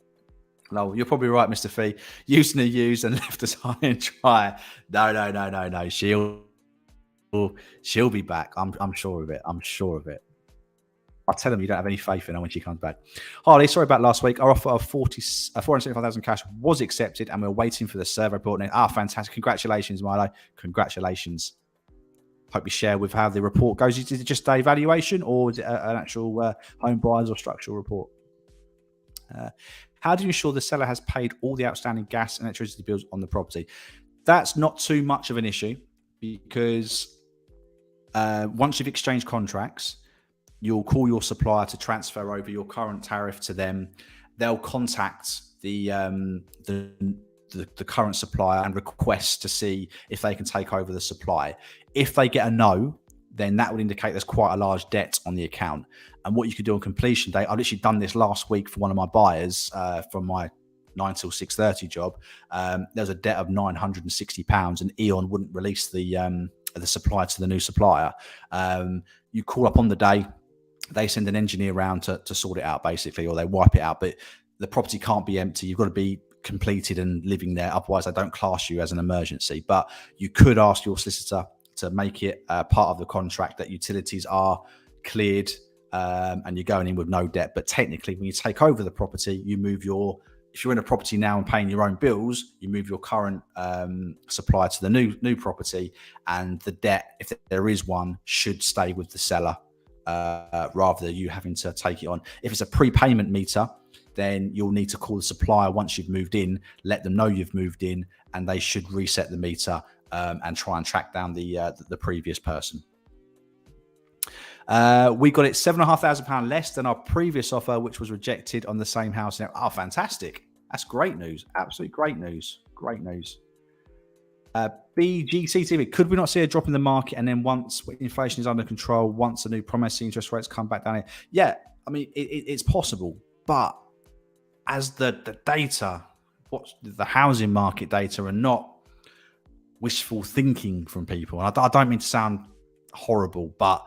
No, you're probably right, Mr. Fee. Used and used and left us high and dry. No. She'll be back. I'm sure of it. I'll tell them you don't have any faith in her when she comes back. Harley, sorry about last week. Our offer of 475,000 cash was accepted, and we're waiting for the survey report. Fantastic! Congratulations, Milo. Congratulations. Hope you share with how the report goes. Is it just a valuation or is it an actual home buyers or structural report? How do you ensure the seller has paid all the outstanding gas and electricity bills on the property? That's not too much of an issue because once you've exchanged contracts, you'll call your supplier to transfer over your current tariff to them. They'll contact the current supplier and request to see if they can take over the supply. If they get a no, then that would indicate there's quite a large debt on the account. And what you could do on completion day, I've literally done this last week for one of my buyers from my 9 till 6:30 job. There's a debt of £960 and E.ON wouldn't release the supply to the new supplier. You call up on the day, they send an engineer around to sort it out basically, or they wipe it out. But the property can't be empty. You've got to be completed and living there. Otherwise, they don't class you as an emergency. But you could ask your solicitor to make it part of the contract that utilities are cleared and you're going in with no debt. But technically, when you take over the property, you move if you're in a property now and paying your own bills, you move your current supplier to the new property, and the debt, if there is one, should stay with the seller rather than you having to take it on. If it's a prepayment meter, then you'll need to call the supplier once you've moved in, let them know you've moved in, and they should reset the meter and try and track down the previous person. We got it £7,500 less than our previous offer, which was rejected on the same house. Oh, fantastic. That's great news. Absolutely great news. Great news. BGCTV, could we not see a drop in the market, and then once inflation is under control, once the new promising interest rates come back down? Yeah, I mean, it's possible. But as the data, the housing market data, are not wishful thinking from people. And I don't mean to sound horrible, but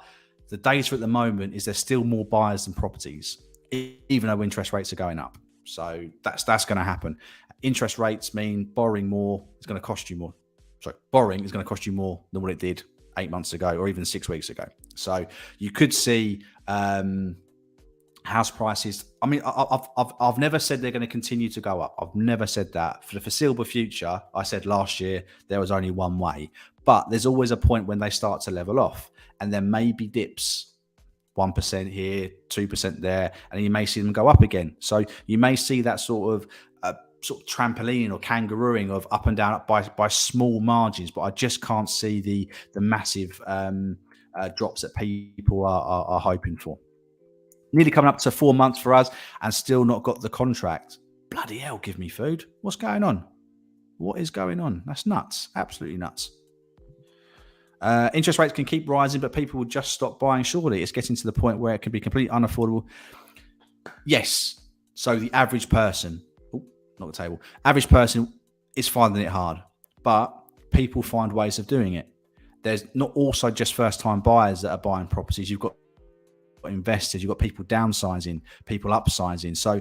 the data at the moment is there's still more buyers than properties, even though interest rates are going up. So that's going to happen. Interest rates mean borrowing more is going to cost you more. Sorry, borrowing is going to cost you more than what it did 8 months ago or even 6 weeks ago. So you could see house prices. I mean, I've never said they're going to continue to go up. I've never said that. For the foreseeable future, I said last year there was only one way. But there's always a point when they start to level off, and there may be dips, 1% here, 2% there, and you may see them go up again. So you may see that sort of trampoline or kangarooing of up and down up by small margins, but I just can't see the massive drops that people are hoping for. Nearly coming up to 4 months for us and still not got the contract. Bloody hell, give me food. What's going on? What is going on? That's nuts. Absolutely nuts. Interest rates can keep rising, but people will just stop buying surely. It's getting to the point where it can be completely unaffordable. Yes. So the average person, not the table, average person is finding it hard, but people find ways of doing it. There's not also just first-time buyers that are buying properties. You've got investors, you've got people downsizing, people upsizing. So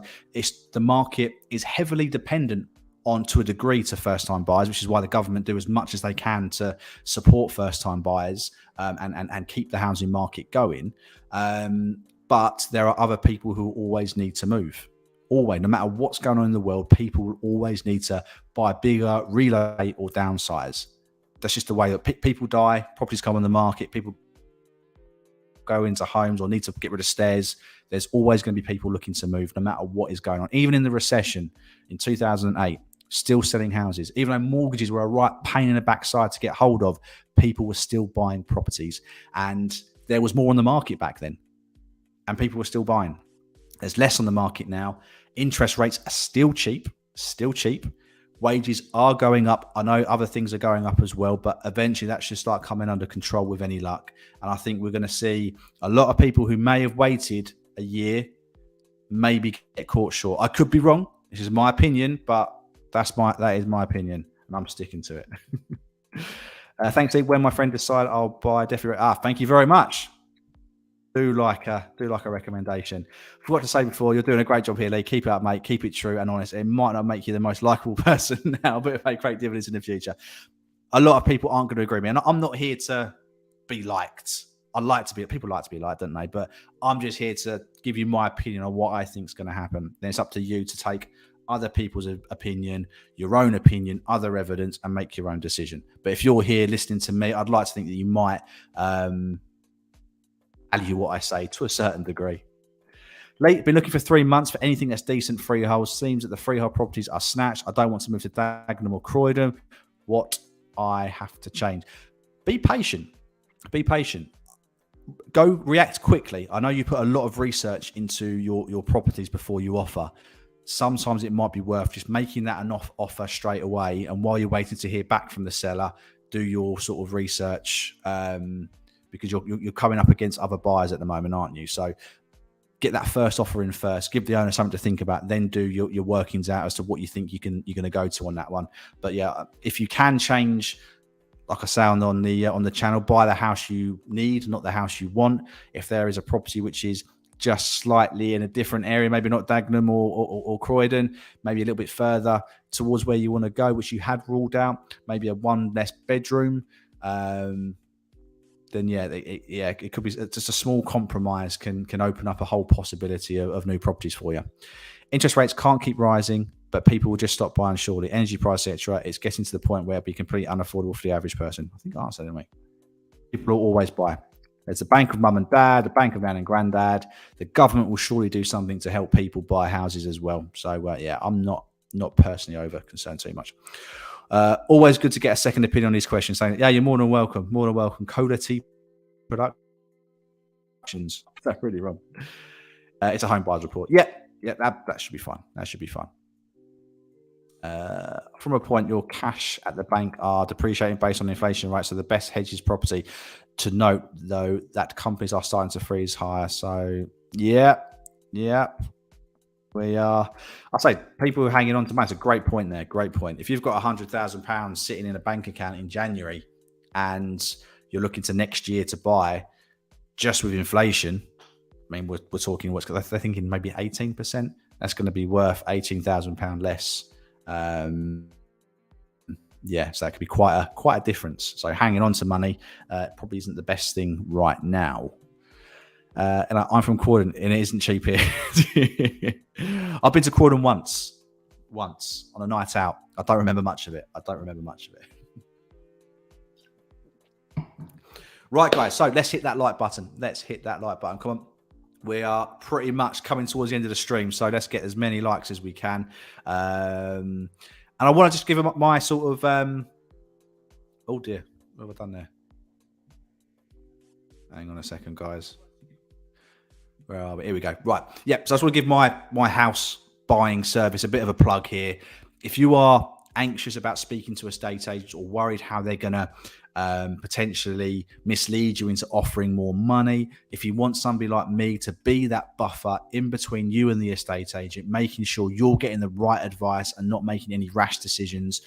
the market is heavily dependent on, to a degree, to first-time buyers, which is why the government do as much as they can to support first-time buyers and keep the housing market going. But there are other people who always need to move. Always, no matter what's going on in the world, people will always need to buy bigger, relocate, or downsize. That's just the way that people die, properties come on the market, people go into homes or need to get rid of stairs. There's always going to be people looking to move, no matter what is going on. Even in the recession in 2008, still selling houses. Even though mortgages were a right pain in the backside to get hold of, people were still buying properties. And there was more on the market back then, and people were still buying. There's less on the market now. Interest rates are still cheap. Wages are going up. I know other things are going up as well, but eventually that should start coming under control with any luck. And I think we're going to see a lot of people who may have waited a year maybe get caught short. I could be wrong. This is my opinion, but that is my opinion, and I'm sticking to it. Thanks, Eve. When my friend decide, I'll buy definitely. Thank you very much. Do like a recommendation. Forgot to say before, you're doing a great job here, Lee. Keep it up, mate. Keep it true and honest. It might not make you the most likable person now, but it'll make great dividends in the future. A lot of people aren't going to agree with me, and I'm not here to be liked. People like to be liked, don't they? But I'm just here to give you my opinion on what I think is going to happen. Then it's up to you to take other people's opinion, your own opinion, other evidence, and make your own decision. But if you're here listening to me, I'd like to think that you might value what I say to a certain degree. Late, been looking for 3 months for anything that's decent freehold. Seems that the freehold properties are snatched. I don't want to move to Dagenham or Croydon. What I have to change? Be patient. Go react quickly. I know you put a lot of research into your properties before you offer. Sometimes it might be worth just making that an offer straight away. And while you're waiting to hear back from the seller, do your sort of research, because you're coming up against other buyers at the moment, aren't you? So get that first offer in first, give the owner something to think about, then do your workings out as to what you think you're going to go to on that one. But yeah, if you can change, like I say on the channel, buy the house you need, not the house you want. If there is a property which is just slightly in a different area, maybe not Dagenham or Croydon, maybe a little bit further towards where you want to go, which you had ruled out, maybe a one less bedroom, then it could be just a small compromise can open up a whole possibility of new properties for you. Interest rates can't keep rising, but people will just stop buying surely. Energy price, etc. It's getting to the point where it'll be completely unaffordable for the average person. I think I answered, didn't we? People will always buy. There's a bank of mum and dad, a bank of nan and granddad. The government will surely do something to help people buy houses as well. So yeah, I'm not personally over concerned too much. Always good to get a second opinion on these questions. Saying, yeah, you're more than welcome. More than welcome. Coda T Productions. That's really wrong. It's a home buyers report. Yeah, that should be fine. That should be fine. From a point, your cash at the bank are depreciating based on inflation, right? So the best hedge is property. To note, though, that companies are starting to freeze higher. So yeah, we are. I say people who are hanging on to money. It's a great point there. Great point. If you've got £100,000 sitting in a bank account in January and you're looking to next year to buy, just with inflation, I mean, we're talking what's they're thinking maybe 18%. That's going to be worth £18,000 less. Yeah, so that could be quite a difference. So hanging on to money probably isn't the best thing right now. And I'm from Croydon, and it isn't cheap here. I've been to Croydon once on a night out. I don't remember much of it. Right, guys. So let's hit that like button. Come on. We are pretty much coming towards the end of the stream, so let's get as many likes as we can. And I want to just give my sort of... oh, dear. What have I done there? Hang on a second, guys. Where are we? Here we go. Right. Yep. So I just want to give my house buying service a bit of a plug here. If you are anxious about speaking to estate agents or worried how they're going to potentially mislead you into offering more money, if you want somebody like me to be that buffer in between you and the estate agent, making sure you're getting the right advice and not making any rash decisions,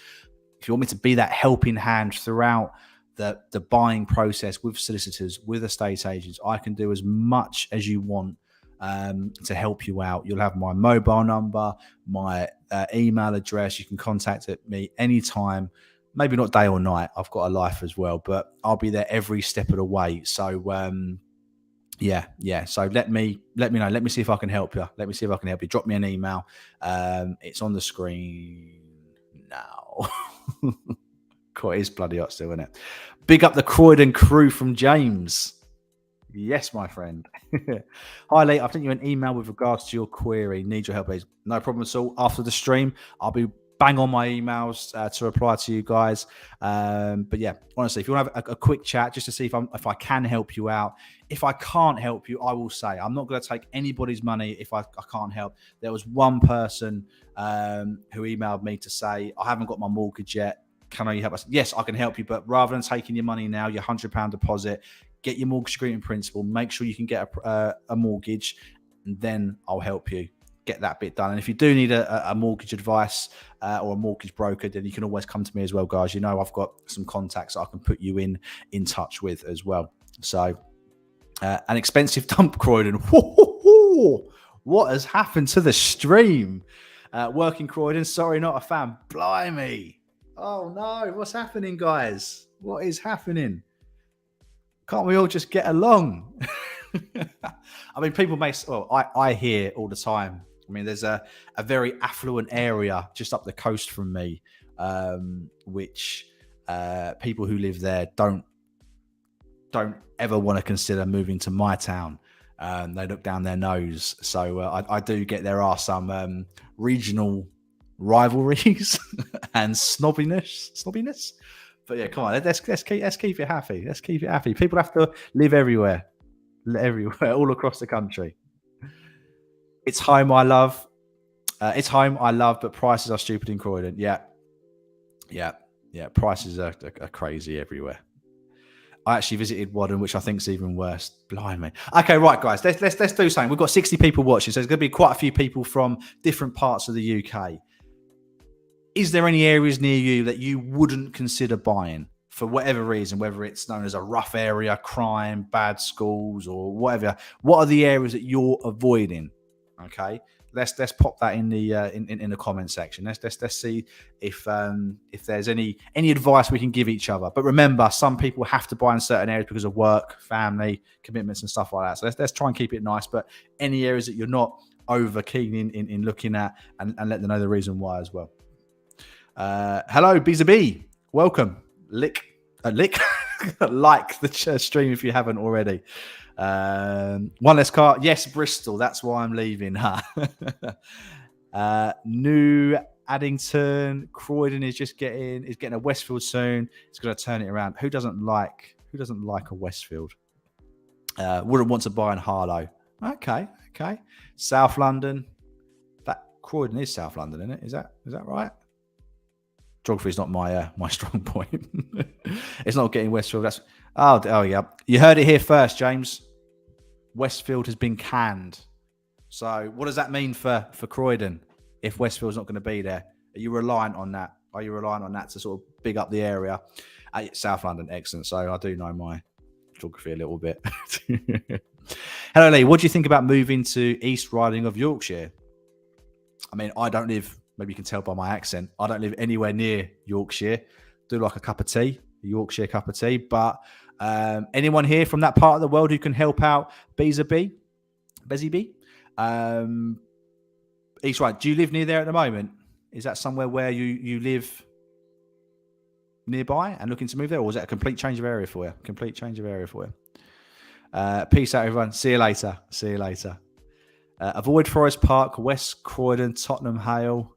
if you want me to be that helping hand throughout the buying process with solicitors, with estate agents, I can do as much as you want to help you out. You'll have my mobile number, my email address. You can contact me anytime. Maybe not day or night. I've got a life as well, but I'll be there every step of the way. So yeah. So let me know. Let me see if I can help you. Drop me an email. It's on the screen now. God, it is bloody hot still, isn't it? Big up the Croydon crew from James. Yes, my friend. Hi, Lee. I've sent you an email with regards to your query. Need your help, please. No problem at all. After the stream, I'll be bang on my emails to reply to you guys. But yeah, honestly, if you want to have a quick chat just to see if I can help you out. If I can't help you, I will say I'm not going to take anybody's money if I can't help. There was one person who emailed me to say, I haven't got my mortgage yet. Can you help us? Yes, I can help you. But rather than taking your money now, your £100 deposit, get your mortgage agreement in principle, make sure you can get a mortgage, and then I'll help you get that bit done. And if you do need a mortgage advice or a mortgage broker, then you can always come to me as well, guys. You know, I've got some contacts I can put you in touch with as well. So an expensive dump, Croydon. What has happened to the stream? Working Croydon, sorry, not a fan. Blimey. Oh no, what's happening, guys? What is happening? Can't we all just get along? I mean, people may... Well, I hear all the time. I mean, there's a very affluent area just up the coast from me, which people who live there don't ever want to consider moving to my town. They look down their nose. So I do get there are some regional rivalries and snobbiness. But yeah, come on, let's keep it happy. Let's keep it happy. People have to live everywhere, all across the country. It's home I love. But prices are stupid in Croydon. Yeah. Prices are crazy everywhere. I actually visited Wadden, which I think is even worse. Blimey. Okay, right, guys. Let's do something. We've got 60 people watching, so there's going to be quite a few people from different parts of the UK. Is there any areas near you that you wouldn't consider buying for whatever reason, whether it's known as a rough area, crime, bad schools, or whatever? What are the areas that you're avoiding? Okay, let's pop that in the comment section. Let's see if there's any advice we can give each other. But remember, some people have to buy in certain areas because of work, family, commitments, and stuff like that. So let's try and keep it nice. But any areas that you're not over keen in looking at, and let them know the reason why as well. Hello, B2B. Welcome. Lick. Like the stream if you haven't already. One less car. Yes, Bristol. That's why I'm leaving. Huh? New Addington, Croydon is getting a Westfield soon. It's going to turn it around. Who doesn't like a Westfield? Wouldn't want to buy in Harlow. Okay. South London. That Croydon is South London, isn't it? Is that right? Geography is not my strong point. It's not getting Westfield. Oh yeah. You heard it here first, James. Westfield has been canned. So what does that mean for Croydon if Westfield's not going to be there? Are you reliant on that? Are you reliant on that to sort of big up the area? South London, excellent. So I do know my geography a little bit. Hello, Lee. What do you think about moving to East Riding of Yorkshire? I mean, I don't live, maybe you can tell by my accent, I don't live anywhere near Yorkshire. Do like a cup of tea, a Yorkshire cup of tea. But anyone here from that part of the world who can help out Bezzy B? East Riding. Do you live near there at the moment? Is that somewhere where you live nearby and looking to move there, or is that a complete change of area for you? Peace out, everyone. See you later. Avoid Forest Park, West Croydon, Tottenham Hale.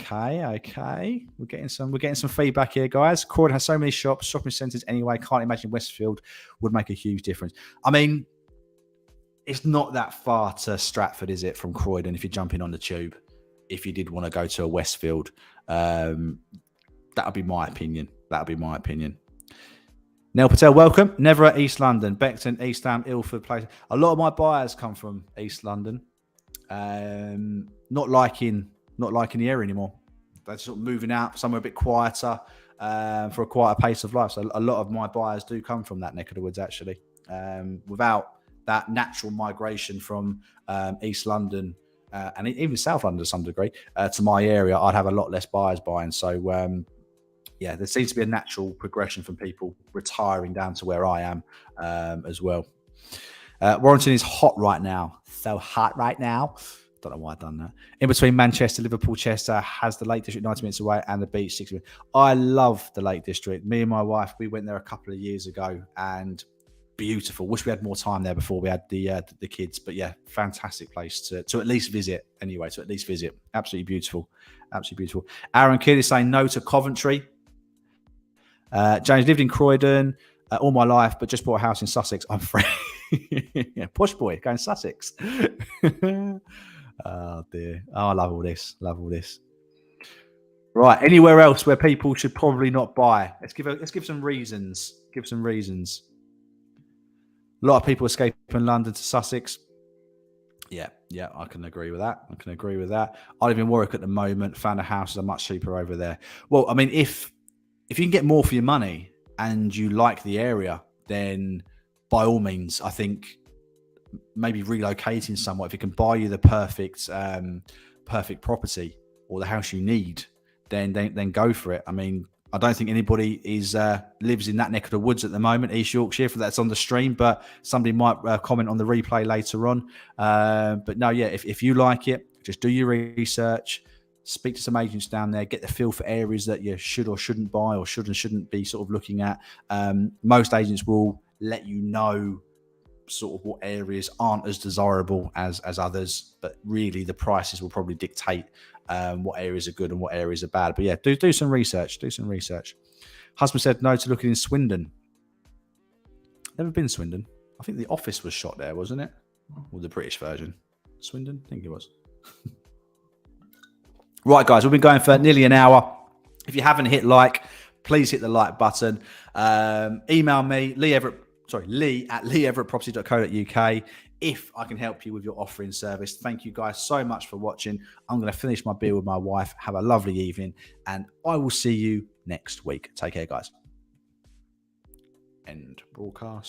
Okay. We're getting some feedback here, guys. Croydon has so many shops, shopping centres anyway. Can't imagine Westfield would make a huge difference. I mean, it's not that far to Stratford, is it, from Croydon if you're jumping on the tube? If you did want to go to a Westfield, that would be my opinion. Neil Patel, welcome. Never at East London, Beckton, East Ham, Ilford place. A lot of my buyers come from East London. Not liking the area anymore. They're sort of moving out somewhere a bit quieter for a quieter pace of life. So a lot of my buyers do come from that neck of the woods, actually. Without that natural migration from East London and even South London to some degree to my area, I'd have a lot less buyers buying. So yeah, there seems to be a natural progression from people retiring down to where I am as well. Warrington is hot right now. So hot right now. Don't know why I've done that. In between Manchester, Liverpool, Chester has the Lake District 90 minutes away and the beach 60 minutes. I love the Lake District. Me and my wife, we went there a couple of years ago and beautiful. Wish we had more time there before we had the kids. But yeah, fantastic place to at least visit anyway. Absolutely beautiful. Aaron Kidd is saying no to Coventry. James lived in Croydon all my life, but just bought a house in Sussex. I'm free. Yeah, posh boy going Sussex. Oh dear. Oh, I love all this. Right. Anywhere else where people should probably not buy? Let's give some reasons. A lot of people escaping London to Sussex. Yeah, I can agree with that. I live in Warwick at the moment. Found a house that are much cheaper over there. Well, I mean, if you can get more for your money and you like the area, then by all means, I think maybe relocating somewhere, if it can buy you the perfect property or the house you need, then go for it. I mean, I don't think anybody lives in that neck of the woods at the moment, East Yorkshire, if that's on the stream, but somebody might comment on the replay later on. But no, yeah, if you like it, just do your research, speak to some agents down there, get the feel for areas that you should or shouldn't buy or should and shouldn't be sort of looking at. Most agents will let you know sort of what areas aren't as desirable as others, but really the prices will probably dictate what areas are good and what areas are bad. But yeah, do some research. Husband said no to looking in Swindon. Never been to Swindon. I think The Office was shot there, wasn't it? Or the British version. Swindon? I think it was. Right, guys, we've been going for nearly an hour. If you haven't hit like, please hit the like button. Email me, Lee at leeeverettproperty.co.uk if I can help you with your offering service. Thank you guys so much for watching. I'm going to finish my beer with my wife. Have a lovely evening, and I will see you next week. Take care, guys. End broadcast.